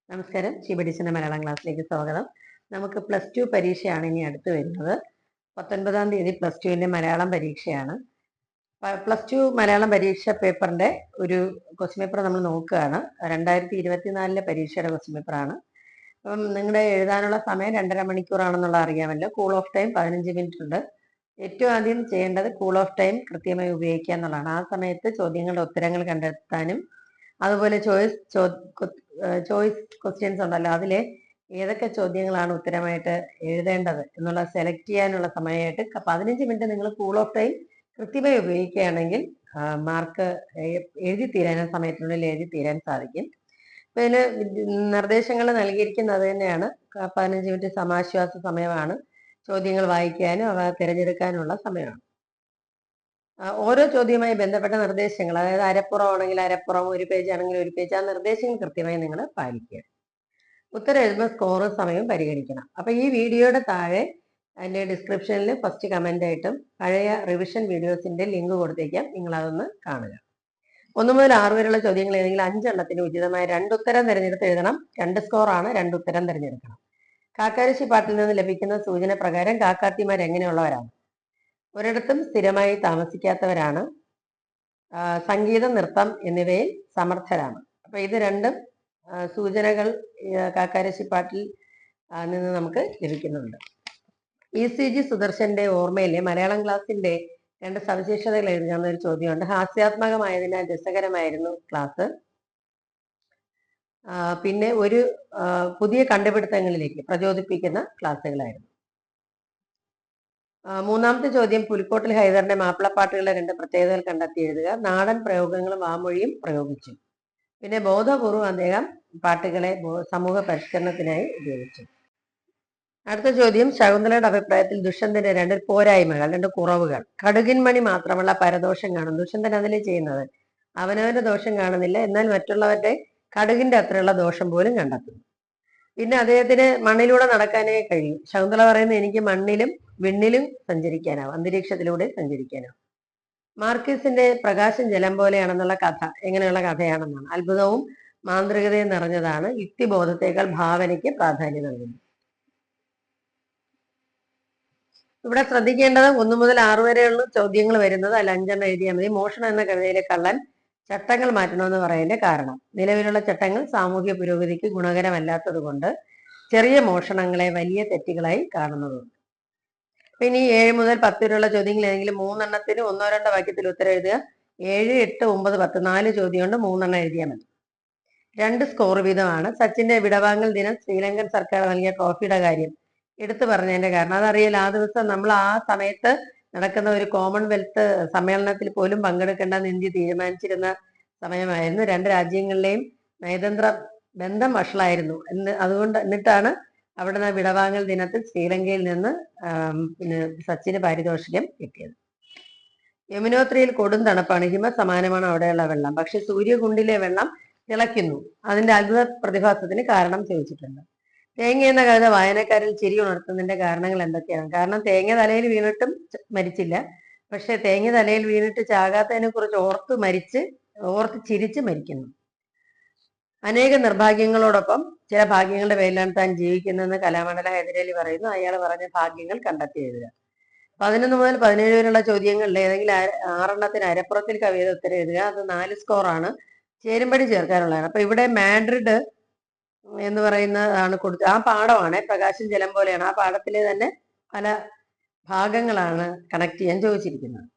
നമസ്കാരം. ഷീബഡിസിന്റെ മലയാളം ക്ലാസ്സിലേക്ക് സ്വാഗതം. നമുക്ക് +2 പരീക്ഷയാണ് ഇനി അടുത്ത് വരുന്നത്. 19-ാം തീയതി +2ന്റെ മലയാളം പരീക്ഷയാണ്. +2 മലയാളം പരീക്ഷ പേപ്പറിന്റെ ഒരു ക്വസ്റ്റ്യൻ പേപ്പർ നമ്മൾ നോക്കുകയാണ്. 2024 പരീക്ഷയുടെ ക്വസ്റ്റ്യൻ പേപ്പറാണ്. അപ്പം നിങ്ങളുടെ എഴുതാനുള്ള സമയം 2.5 മണിക്കൂറാണെന്നുള്ള അറിയാമല്ലോ. കൂൾ ഓഫ് ടൈം 15 മിനിറ്റ് ഉണ്ട്. ഏറ്റവും ആദ്യം ചെയ്യേണ്ടത് കൂൾ ഓഫ് ടൈം കൃത്യമായി ഉപയോഗിക്കുക എന്നുള്ളതാണ്. ആ സമയത്ത് ചോദ്യങ്ങളുടെ ഉത്തരങ്ങൾ കണ്ടെത്താനും അതുപോലെ ചോയ്സ് ക്വസ്റ്റ്യൻസ് ഉണ്ടല്ലോ, അതിലെ ഏതൊക്കെ ചോദ്യങ്ങളാണ് ഉത്തരമായിട്ട് എഴുതേണ്ടത് എന്നുള്ള സെലക്ട് ചെയ്യാനുള്ള സമയമായിട്ട് 15 മിനിറ്റ് നിങ്ങൾ കൂൾ ഓഫ് ടൈം കൃത്യമായി ഉപയോഗിക്കുകയാണെങ്കിൽ മാർക്ക് എഴുതി തീരാൻ സമയത്തിനുള്ളിൽ എഴുതി തീരാൻ സാധിക്കും. അപ്പൊ ഇതിന് നിർദ്ദേശങ്ങൾ നൽകിയിരിക്കുന്നത് തന്നെയാണ്. 15 മിനിറ്റ് സമാശ്വാസ സമയമാണ്. ചോദ്യങ്ങൾ വായിക്കാനും അവ തിരഞ്ഞെടുക്കാനുള്ള സമയമാണ്. ഓരോ ചോദ്യവുമായി ബന്ധപ്പെട്ട നിർദ്ദേശങ്ങൾ, അതായത് അരപ്പുറം ആണെങ്കിൽ അരപ്പുറം, ഒരു പേജ് ആണെങ്കിൽ ഒരു പേജ്, ആ നിർദ്ദേശങ്ങൾ കൃത്യമായി നിങ്ങൾ പാലിക്കുക. ഉത്തരം എഴുതുമ്പോൾ സ്കോറും സമയവും പരിഗണിക്കണം. അപ്പൊ ഈ വീഡിയോയുടെ താഴെ അതിന്റെ ഡിസ്ക്രിപ്ഷനിൽ ഫസ്റ്റ് കമന്റ് ആയിട്ടും പഴയ റിവിഷൻ വീഡിയോസിന്റെ ലിങ്ക് കൊടുത്തേക്കാം. നിങ്ങൾ അതൊന്ന് കാണുക. 1 മുതൽ 6 വരെയുള്ള ചോദ്യങ്ങൾ ഏതെങ്കിലും 5 എണ്ണത്തിന് ഉചിതമായ 2 ഉത്തരം തിരഞ്ഞെടുത്ത് എഴുതണം. 2 സ്കോറാണ്. 2 ഉത്തരം തിരഞ്ഞെടുക്കണം. കാക്കാരശ്ശി പാട്ടിൽ നിന്ന് ലഭിക്കുന്ന സൂചന പ്രകാരം കാക്കാത്തിമാർ എങ്ങനെയുള്ളവരാണ്? ഒരിടത്തും സ്ഥിരമായി താമസിക്കാത്തവരാണ്. സംഗീതം, നൃത്തം എന്നിവയിൽ സമർത്ഥരാണ്. അപ്പൊ ഇത് രണ്ടും സൂചനകൾ കാക്കാരശ്ശിപ്പാട്ടിൽ നിന്ന് നമുക്ക് ലഭിക്കുന്നുണ്ട്. ECG സുദർശന്റെ ഓർമ്മയിലെ മലയാളം ക്ലാസിന്റെ 2 സവിശേഷതകൾ എഴുതാവുന്ന ഒരു ചോദ്യമുണ്ട്. ഹാസ്യാത്മകമായതിനാൽ രസകരമായിരുന്നു ക്ലാസ്. പിന്നെ ഒരു പുതിയ കണ്ടുപിടുത്തങ്ങളിലേക്ക് പ്രചോദിപ്പിക്കുന്ന ക്ലാസ്സുകളായിരുന്നു. മൂന്നാമത്തെ ചോദ്യം പുലിക്കോട്ടിൽ ഹൈദറിന്റെ മാപ്പിളപ്പാട്ടുകളുടെ 2 പ്രത്യേകതകൾ കണ്ടെത്തി എഴുതുക. നാടൻ പ്രയോഗങ്ങളും വാമൊഴിയും പ്രയോഗിച്ചു. പിന്നെ ബോധപൂർവം അദ്ദേഹം പാട്ടുകളെ സമൂഹ പരിഷ്കരണത്തിനായി ഉപയോഗിച്ചു. അടുത്ത ചോദ്യം ശകുന്തളയുടെ അഭിപ്രായത്തിൽ ദുഷ്യന്തന്റെ 2 പോരായ്മകൾ, 2 കുറവുകൾ. കടുകിൻ മണി മാത്രമുള്ള പരദോഷം കാണും. ദുഷ്യന്തൻ അതിലെ ചെയ്യുന്നത് അവനവന്റെ ദോഷം കാണുന്നില്ല, എന്നാൽ മറ്റുള്ളവരുടെ കടുകിന്റെ അത്രയുള്ള ദോഷം പോലും കണ്ടെത്തുന്നു. പിന്നെ അദ്ദേഹത്തിന് മണ്ണിലൂടെ നടക്കാനേ കഴിയും. ശകുന്തള പറയുന്നത് എനിക്ക് മണ്ണിലും വിണ്ണിലും സഞ്ചരിക്കാനാവും, അന്തരീക്ഷത്തിലൂടെ സഞ്ചരിക്കാനാവും. മാർക്കിസിന്റെ പ്രകാശം ജലം പോലെയാണെന്നുള്ള കഥ എങ്ങനെയുള്ള കഥയാണെന്നാണ്. അത്ഭുതവും മാന്ത്രികതയും നിറഞ്ഞതാണ്. യുക്തിബോധത്തേക്കാൾ ഭാവനയ്ക്ക് പ്രാധാന്യം നൽകുന്നു. ഇവിടെ ശ്രദ്ധിക്കേണ്ടത് 1 മുതൽ 6 വരെയുള്ള ചോദ്യങ്ങൾ വരുന്നത് അതിൽ 5 എണ്ണം എഴുതിയാൽ മതി. മോഷണം എന്ന കവിതയിലെ കള്ളൻ ചട്ടങ്ങൾ മാറ്റണമെന്ന് പറയുന്നതിന്റെ കാരണം നിലവിലുള്ള ചട്ടങ്ങൾ സാമൂഹ്യ പുരോഗതിക്ക് ഗുണകരമല്ലാത്തത് കൊണ്ട് ചെറിയ മോഷണങ്ങളെ വലിയ തെറ്റുകളായി കാണുന്നതുണ്ട്. പിന്നെ 7 മുതൽ 10 വരെയുള്ള ചോദ്യങ്ങൾ ഏതെങ്കിലും 3 എണ്ണത്തിന് 1-2 വാക്യത്തിൽ ഉത്തരം എഴുതുക. 7, 8, 9, 10 4 ചോദ്യമുണ്ട്. 3 എണ്ണം എഴുതിയാൽ മതി. 2 സ്കോർ വീതമാണ്. സച്ചിന്റെ വിടവാങ്ങൽ ദിനം ശ്രീലങ്കൻ സർക്കാർ നൽകിയ ട്രോഫിയുടെ കാര്യം എടുത്തു പറഞ്ഞതിന്റെ കാരണം അതറിയില്ല. ആ ദിവസം നമ്മൾ ആ സമയത്ത് നടക്കുന്ന ഒരു കോമൺവെൽത്ത് സമ്മേളനത്തിൽ പോലും പങ്കെടുക്കേണ്ടെന്ന് ഇന്ത്യ തീരുമാനിച്ചിരുന്ന സമയമായിരുന്നു. 2 രാജ്യങ്ങളിലെയും നയതന്ത്ര ബന്ധം വഷളായിരുന്നു. എന്നിട്ടാണ് അവിടുന്ന് വിടവാങ്ങൽ ദിനത്തിൽ ശ്രീലങ്കയിൽ നിന്ന് പിന്നെ സച്ചിന് പാരിതോഷികം കിട്ടിയത്. യമുനോത്രിയിൽ കൊടും തണുപ്പാണ്. ഹിമസമാനമാണ് അവിടെയുള്ള വെള്ളം. പക്ഷെ സൂര്യകുണ്ടിലെ വെള്ളം തിളയ്ക്കുന്നു. അതിന്റെ അത്ഭുത പ്രതിഭാസത്തിന് കാരണം ചോദിച്ചിട്ടുണ്ട്. തേങ്ങ എന്ന കവിത വായനക്കാരിൽ ചിരി ഉണർത്തുന്നതിന്റെ കാരണങ്ങൾ എന്തൊക്കെയാണ്? കാരണം തേങ്ങ തലയിൽ വീണിട്ടും മരിച്ചില്ല. പക്ഷെ തേങ്ങ തലയിൽ വീണിട്ട് ചാകാത്തതിനെ കുറിച്ച് ഓർത്ത് ചിരിച്ച് മരിക്കുന്നു. അനേക നിർഭാഗ്യങ്ങളോടൊപ്പം ചില ഭാഗ്യങ്ങളുടെ പേരിലാണ് താൻ ജീവിക്കുന്നതെന്ന് കലാമണ്ഡല ഹൈദരലി പറയുന്നു. അയാൾ പറഞ്ഞ ഭാഗ്യങ്ങൾ കണ്ടെത്തി എഴുതുക. 11 മുതൽ 17 വരെയുള്ള ചോദ്യങ്ങളിൽ ഏതെങ്കിലും 6 എണ്ണത്തിന് അരപ്പുറത്തിൽ കവിത ഉത്തരം എഴുതുക. അത് 4 സ്കോറാണ്. ചേരുംപടി ചേർക്കാനുള്ളതാണ്. അപ്പൊ ഇവിടെ മാഡ്രിഡ് എന്ന് പറയുന്നതാണ് കൊടുത്തത്. ആ പാഠമാണ് പ്രകാശം ജലം പോലെയാണ്. ആ പാഠത്തിലെ തന്നെ പല ഭാഗങ്ങളാണ് കണക്ട് ചെയ്യാൻ ചോദിച്ചിരിക്കുന്നത്.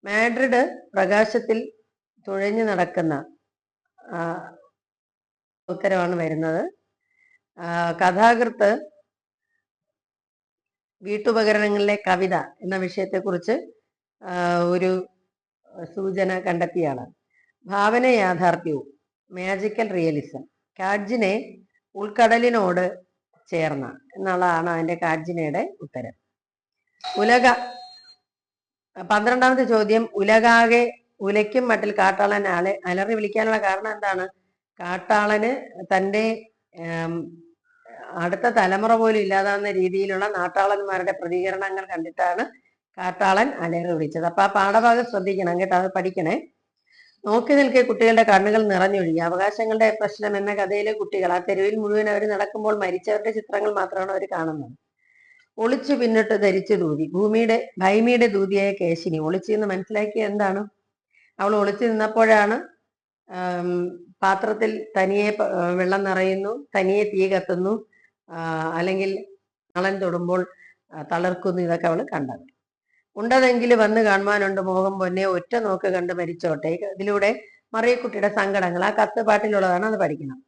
മാഡ്രിഡ് പ്രകാശത്തിൽ തുഴഞ്ഞു നടക്കുന്ന ഉത്തരവാണ് വരുന്നത്. കഥാകൃത്ത് വീട്ടുപകരണങ്ങളിലെ കവിത എന്ന വിഷയത്തെക്കുറിച്ച് ഒരു സൂചന കണ്ടെത്തിയാണ്. ഭാവന യാഥാർത്ഥ്യവും, മാജിക്കൽ റിയലിസം, കാഡ്ജിനെ ഉൾക്കടലിനോട് ചേർന്ന എന്നുള്ളതാണ് അതിന്റെ കാഡ്ജിനയുടെ ഉത്തരം. 12ാമത്തെ ചോദ്യം ഉലകാകെ ഉലയ്ക്കും മട്ടിൽ കാട്ടാളൻ അലറി വിളിക്കാനുള്ള കാരണം എന്താണ്? കാട്ടാളന് തൻ്റെ അടുത്ത തലമുറ പോലും ഇല്ലാതാവുന്ന രീതിയിലുള്ള നാട്ടാളന്മാരുടെ പ്രതികരണങ്ങൾ കണ്ടിട്ടാണ് കാട്ടാളൻ അലറി വിളിച്ചത്. അപ്പൊ ആ പാഠഭാഗം ശ്രദ്ധിക്കണം കേട്ടോ, അത് പഠിക്കണേ. നോക്കി നിൽക്കെ കുട്ടികളുടെ കണ്ണുകൾ നിറഞ്ഞൊഴുകി. അവകാശങ്ങളുടെ പ്രശ്നം എന്ന കഥയിലെ കുട്ടികൾ ആ തെരുവിൽ മുഴുവൻ അവർ നടക്കുമ്പോൾ മരിച്ചവരുടെ ചിത്രങ്ങൾ മാത്രമാണ് അവർ കാണുന്നത്. ഒളിച്ചു പിന്നിട്ട് ധരിച്ചു ദൂതി. ഭൈമിയുടെ ദൂതിയായ കേശിനി ഒളിച്ചു എന്ന് മനസ്സിലാക്കിയ എന്താണ്? അവൾ ഒളിച്ചു നിന്നപ്പോഴാണ് പാത്രത്തിൽ തനിയെ വെള്ളം നിറയുന്നു, തനിയെ തീ കത്തുന്നു, അല്ലെങ്കിൽ നളൻ തൊടുമ്പോൾ തളർക്കുന്നു, ഇതൊക്കെ അവൾ കണ്ടത്. ഉണ്ടതെങ്കിൽ വന്ന് കാണുവാനുണ്ട് മോഹം പൊന്നെ, ഒറ്റ നോക്ക് കണ്ട് മരിച്ചോട്ടെ. ഇതിലൂടെ മറിയക്കുട്ടിയുടെ സങ്കടങ്ങൾ ആ കത്ത് പാട്ടിലുള്ളതാണ്, അത് പഠിക്കണം.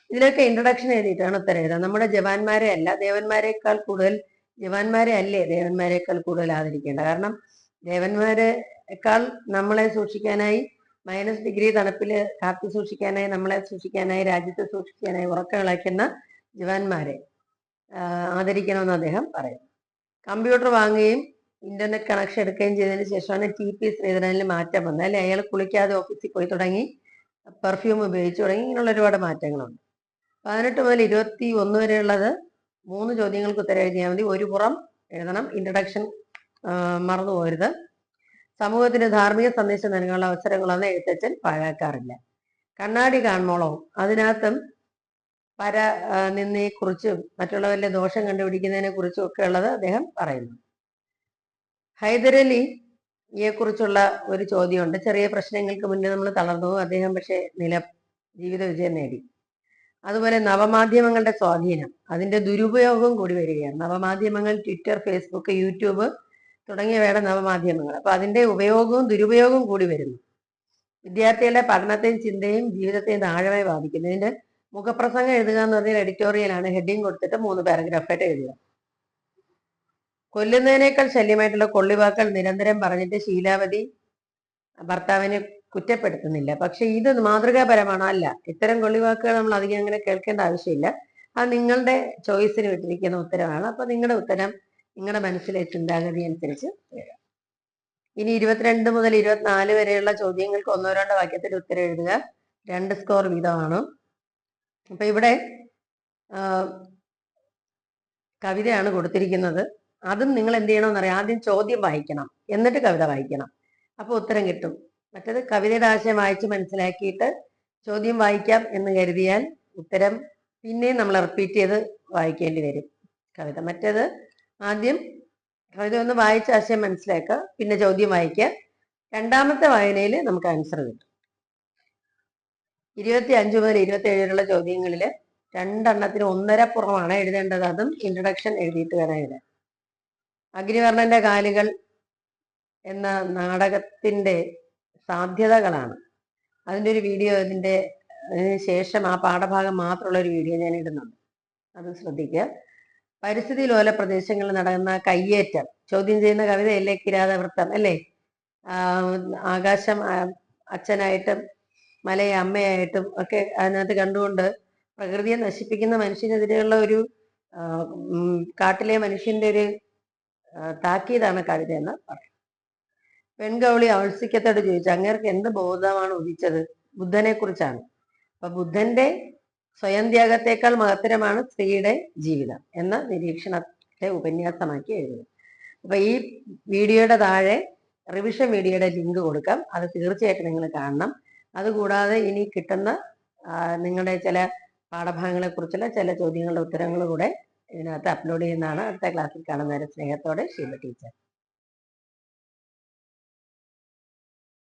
ഇതിലൊക്കെ ഇൻട്രൊഡക്ഷൻ എഴുതിയിട്ടാണ് ഉത്തരം എഴുതാം. നമ്മുടെ ജവാന്മാരെ അല്ല, ദേവന്മാരെക്കാൾ കൂടുതൽ ജവാന്മാരെ അല്ലേ ദേവന്മാരെക്കാൾ കൂടുതൽ ആദരിക്കേണ്ട. കാരണം ദേവന്മാരെക്കാൾ നമ്മളെ സൂക്ഷിക്കാനായി, -ഡിഗ്രി തണുപ്പിൽ കാത്തു സൂക്ഷിക്കാനായി, നമ്മളെ സൂക്ഷിക്കാനായി, രാജ്യത്തെ സൂക്ഷിക്കാനായി ഉറക്കം ഇളയ്ക്കുന്ന ജവാന്മാരെ ആദരിക്കണമെന്ന് അദ്ദേഹം പറയും. കമ്പ്യൂട്ടർ വാങ്ങുകയും ഇന്റർനെറ്റ് കണക്ഷൻ എടുക്കുകയും ചെയ്തതിന് ശേഷമാണ് TP ശ്രീധരനിൽ മാറ്റം വന്നത്. അല്ലെ, അയാൾ കുളിക്കാതെ ഓഫീസിൽ പോയി തുടങ്ങി, പെർഫ്യൂം ഉപയോഗിച്ച് തുടങ്ങി, ഇങ്ങനെയുള്ള ഒരുപാട് മാറ്റങ്ങളുണ്ട്. 18 മുതൽ 21 വരെയുള്ളത് 3 ചോദ്യങ്ങൾക്ക് ഉത്തരം എഴുതിയാൽ മതി. ഒരു പുറം എഴുതണം. ഇൻട്രഡക്ഷൻ മറന്നു പോകരുത്. സമൂഹത്തിന് ധാർമ്മിക സന്ദേശം നൽകാനുള്ള അവസരങ്ങളൊന്നും എഴുത്തച്ഛൻ പാഴാക്കാറില്ല. കണ്ണാടി കാണുമ്പോളോ, അതിനകത്തും നിന്നെക്കുറിച്ചും മറ്റുള്ളവരുടെ ദോഷം കണ്ടുപിടിക്കുന്നതിനെ കുറിച്ചും ഒക്കെ ഉള്ളത് അദ്ദേഹം പറയുന്നു. ഹൈദരലിയെ കുറിച്ചുള്ള ഒരു ചോദ്യമുണ്ട്. ചെറിയ പ്രശ്നങ്ങൾക്ക് മുന്നേ നമ്മൾ തളർന്നു, അദ്ദേഹം പക്ഷേ ജീവിത വിജയം നേടി. അതുപോലെ നവമാധ്യമങ്ങളുടെ സ്വാധീനം, അതിന്റെ ദുരുപയോഗം കൂടി വരികയാണ്. നവമാധ്യമങ്ങൾ ട്വിറ്റർ, ഫേസ്ബുക്ക്, യൂട്യൂബ് തുടങ്ങിയവയുടെ നവമാധ്യമങ്ങൾ. അപ്പൊ അതിന്റെ ഉപയോഗവും ദുരുപയോഗവും കൂടി വരുന്നു. വിദ്യാർത്ഥികളുടെ പഠനത്തെയും ചിന്തയും ജീവിതത്തെയും താഴമായി ബാധിക്കുന്നു. ഇതിന്റെ മുഖപ്രസംഗം എഴുതുക എന്ന് പറഞ്ഞാൽ എഡിറ്റോറിയലാണ്. ഹെഡിങ് കൊടുത്തിട്ട് 3 പാരഗ്രാഫായിട്ട് എഴുതുക. കൊല്ലുന്നതിനേക്കാൾ ശല്യമായിട്ടുള്ള കൊള്ളിവാക്കൾ നിരന്തരം പറഞ്ഞിട്ട് ശീലാവതി ഭർത്താവിനെ കുറ്റപ്പെടുത്തുന്നില്ല. പക്ഷെ ഇത് മാതൃകാപരമാണോ? അല്ല. ഇത്തരം കൊള്ളിവാക്കുകൾ നമ്മൾ അധികം അങ്ങനെ കേൾക്കേണ്ട ആവശ്യമില്ല. അത് നിങ്ങളുടെ ചോയ്സിന് വിട്ടിരിക്കുന്ന ഉത്തരമാണ്. അപ്പൊ നിങ്ങളുടെ ഉത്തരം നിങ്ങളുടെ മനസ്സിലെ ചിന്താഗതി അനുസരിച്ച് വരാം. ഇനി 22 മുതൽ 24 വരെയുള്ള ചോദ്യങ്ങൾക്ക് 1-2 വാക്യത്തിൽ ഉത്തരം എഴുതുക. 2 സ്കോർ വീതമാണ്. അപ്പൊ ഇവിടെ കവിതയാണ് കൊടുത്തിരിക്കുന്നത്. അതും നിങ്ങൾ എന്ത് ചെയ്യണമെന്നറിയാം, ആദ്യം ചോദ്യം വായിക്കണം, എന്നിട്ട് കവിത വായിക്കണം. അപ്പൊ ഉത്തരം കിട്ടും. മറ്റേത് കവിതയുടെ ആശയം വായിച്ച് മനസ്സിലാക്കിയിട്ട് ചോദ്യം വായിക്കാം എന്ന് കരുതിയാൽ ഉത്തരം പിന്നെയും നമ്മൾ റിപ്പീറ്റ് ചെയ്ത് വായിക്കേണ്ടി വരും കവിത. മറ്റേത് ആദ്യം കവിത ഒന്ന് വായിച്ച ആശയം മനസ്സിലാക്കുക, പിന്നെ ചോദ്യം വായിക്കുക. രണ്ടാമത്തെ വായനയിൽ നമുക്ക് ആൻസർ കിട്ടും. 25 മുതൽ 27 വരെയുള്ള ചോദ്യങ്ങളിൽ 2 എണ്ണത്തിന് 1.5 പുറമാണ് എഴുതേണ്ടത്. അതും ഇൻട്രൊഡക്ഷൻ എഴുതിയിട്ട് വേണം എഴുതാൻ. അഗ്നിവർണ്ണന്റെ കാലുകൾ എന്ന നാടകത്തിന്റെ സാധ്യതകളാണ്. അതിൻ്റെ ഒരു വീഡിയോ ഇതിൻ്റെ ശേഷം ആ പാഠഭാഗം മാത്രമുള്ള ഒരു വീഡിയോ ഞാൻ ഇടുന്നുണ്ട്, അത് ശ്രദ്ധിക്കുക. പരിസ്ഥിതി ലോല പ്രദേശങ്ങളിൽ നടക്കുന്ന കയ്യേറ്റം ചോദ്യം ചെയ്യുന്ന കവിതയല്ലേ കിരാതവൃത്തം, അല്ലേ? ആകാശം അച്ഛനായിട്ടും മലയെ അമ്മയായിട്ടും ഒക്കെ അതിനകത്ത് കണ്ടുകൊണ്ട് പ്രകൃതിയെ നശിപ്പിക്കുന്ന മനുഷ്യനെതിരെയുള്ള ഒരു കാട്ടിലെ മനുഷ്യന്റെ ഒരു താക്കീതാണ് കവിത എന്ന് പറയും. പെൺകൗളി ഔത്സിക്യത്തോട് ചോദിച്ചു, അങ്ങേർക്ക് എന്ത് ബോധമാണ് ഉദിച്ചത്? ബുദ്ധനെ കുറിച്ചാണ്. അപ്പൊ ബുദ്ധന്റെ സ്വയം ത്യാഗത്തെക്കാൾ മഹത്തരമാണ് സ്ത്രീയുടെ ജീവിതം എന്ന നിരീക്ഷണത്തെ ഉപന്യാസമാക്കി എഴുതുന്നത്. അപ്പൊ ഈ വീഡിയോയുടെ താഴെ റിവിഷൻ വീഡിയോയുടെ ലിങ്ക് കൊടുക്കാം, അത് തീർച്ചയായിട്ടും നിങ്ങൾ കാണണം. അതുകൂടാതെ ഇനി കിട്ടുന്ന നിങ്ങളുടെ ചില പാഠഭാഗങ്ങളെ കുറിച്ചുള്ള ചില ചോദ്യങ്ങളുടെ ഉത്തരങ്ങൾ കൂടെ ഇതിനകത്ത് അപ്ലോഡ് ചെയ്യുന്നതാണ്. അടുത്ത ക്ലാസ്സിൽ കാണുന്നവരെ സ്നേഹത്തോടെ ഷീല ടീച്ചർ.